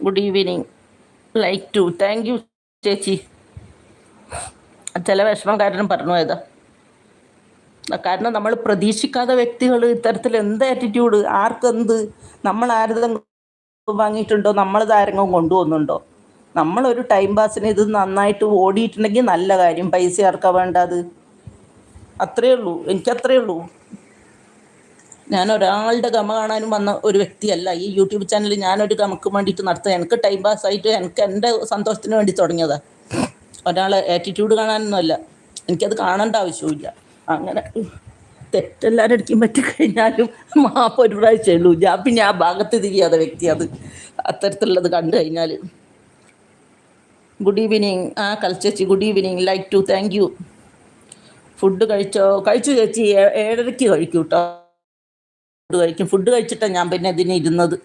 Good evening. Like to thank you ചേച്ചി. ചില വിഷമം കാരണം പറഞ്ഞു പോയതാ. കാരണം നമ്മൾ പ്രതീക്ഷിക്കാത്ത വ്യക്തികൾ ഇത്തരത്തിൽ എന്ത് ആറ്റിറ്റ്യൂഡ്, ആർക്കെന്ത്, നമ്മൾ ആരെങ്കിലും വാങ്ങിയിട്ടുണ്ടോ, നമ്മൾ ആരെങ്കിലും കൊണ്ടുപോകുന്നുണ്ടോ? നമ്മളൊരു ടൈം പാസിന് ഇത് നന്നായിട്ട് ഓടിയിട്ടുണ്ടെങ്കിൽ നല്ല കാര്യം, പൈസ ആർക്കാ വേണ്ടത്? അത്രയേ ഉള്ളൂ, എനിക്കത്രയേ ഉള്ളൂ. ഞാൻ ഒരാളുടെ ഗമ കാണാനും വന്ന ഒരു വ്യക്തിയല്ല. ഈ യൂട്യൂബ് ചാനൽ ഞാനൊരു ഗമക്ക് വേണ്ടിയിട്ട് നടത്തുക, എനിക്ക് ടൈം പാസ്സായിട്ട് എനിക്ക് എൻ്റെ സന്തോഷത്തിന് വേണ്ടി തുടങ്ങിയതാണ്. ഒരാളെ ആറ്റിറ്റ്യൂഡ് കാണാനൊന്നുമല്ല, എനിക്കത് കാണേണ്ട ആവശ്യമില്ല. അങ്ങനെ തെറ്റെല്ലാവരും അടിക്കാൻ പറ്റിക്കഴിഞ്ഞാലും മാപ്പ് ഒരു പ്രാവശ്യമേ ഉള്ളൂ. ഞാൻ പിന്നെ ആ ഭാഗത്ത് തിരിയാതെ വ്യക്തി അത് അത്തരത്തിലുള്ളത് കണ്ടു കഴിഞ്ഞാൽ. Good evening. കളിച്ചേച്ചി good evening. Like to thank you. Food കഴിച്ചു ചേച്ചി. 7:30 കഴിക്കും കേട്ടോ. ഫുഡ് കഴിച്ചിട്ടാണ് ഞാൻ പിന്നെ ഇതിന് ഇരുന്നത്.